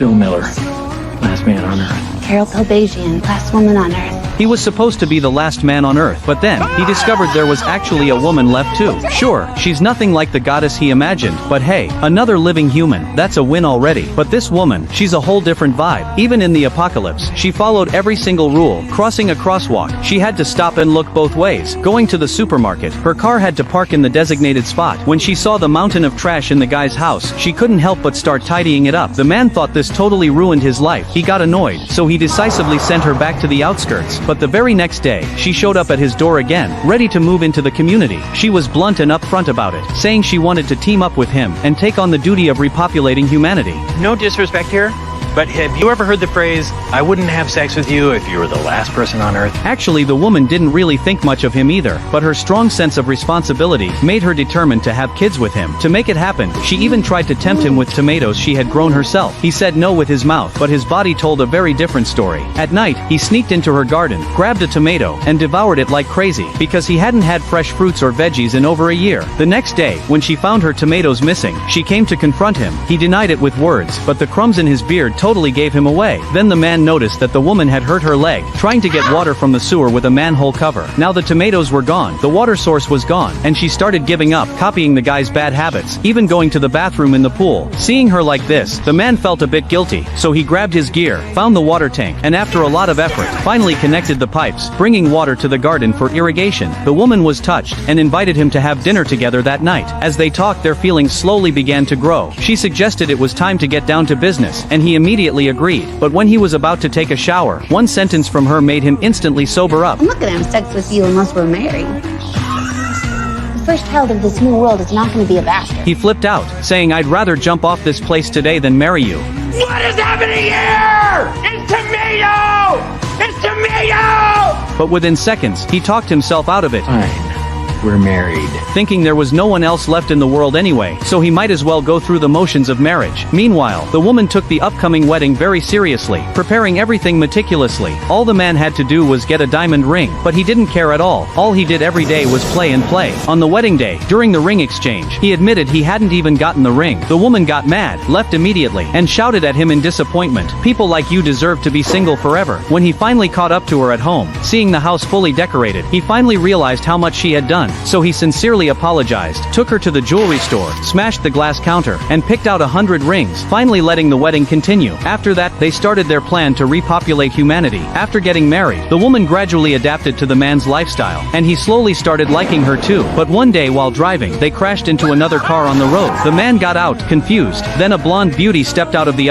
Bill Miller, last man on Earth. Carol Pilbagian, last woman on Earth. He was supposed to be the last man on Earth, but then, he discovered there was actually a woman left too. Sure, she's nothing like the goddess he imagined, but hey, another living human, that's a win already. But this woman, she's a whole different vibe. Even in the apocalypse, she followed every single rule. Crossing a crosswalk, she had to stop and look both ways. Going to the supermarket, her car had to park in the designated spot. When she saw the mountain of trash in the guy's house, she couldn't help but start tidying it up. The man thought this totally ruined his life. He got annoyed, so he decisively sent her back to the outskirts. But the very next day, she showed up at his door again, ready to move into the community. She was blunt and upfront about it, saying she wanted to team up with him and take on the duty of repopulating humanity. No disrespect here, but have you ever heard the phrase, I wouldn't have sex with you if you were the last person on Earth? Actually, the woman didn't really think much of him either, but her strong sense of responsibility made her determined to have kids with him. To make it happen, she even tried to tempt him with tomatoes she had grown herself. He said no with his mouth, but his body told a very different story. At night, he sneaked into her garden, grabbed a tomato, and devoured it like crazy, because he hadn't had fresh fruits or veggies in over a year. The next day, when she found her tomatoes missing, she came to confront him. He denied it with words, but the crumbs in his beard totally gave him away. Then the man noticed that the woman had hurt her leg, trying to get water from the sewer with a manhole cover. Now the tomatoes were gone, the water source was gone, and she started giving up, copying the guy's bad habits, even going to the bathroom in the pool. Seeing her like this, the man felt a bit guilty, so he grabbed his gear, found the water tank, and after a lot of effort, finally connected the pipes, bringing water to the garden for irrigation. The woman was touched, and invited him to have dinner together that night. As they talked, their feelings slowly began to grow. She suggested it was time to get down to business, and he immediately agreed. But when he was about to take a shower, one sentence from her made him instantly sober up. I'm not gonna have sex with you unless we're married. The first child of this new world is not gonna be a bastard. He flipped out, saying, I'd rather jump off this place today than marry you. What is happening here? It's tomato! It's tomato! But within seconds, he talked himself out of it. Fine. We're married. Thinking there was no one else left in the world anyway, so he might as well go through the motions of marriage. Meanwhile, the woman took the upcoming wedding very seriously, preparing everything meticulously. All the man had to do was get a diamond ring, but he didn't care at all. All he did every day was play and play. On the wedding day, during the ring exchange, he admitted he hadn't even gotten the ring. The woman got mad, left immediately, and shouted at him in disappointment, "People like you deserve to be single forever." When he finally caught up to her at home, seeing the house fully decorated, he finally realized how much she had done. So he sincerely apologized, took her to the jewelry store, smashed the glass counter, and picked out 100 rings, finally letting the wedding continue. After that, they started their plan to repopulate humanity. After getting married, the woman gradually adapted to the man's lifestyle, and he slowly started liking her too. But one day while driving, they crashed into another car on the road. The man got out, confused, then a blonde beauty stepped out of the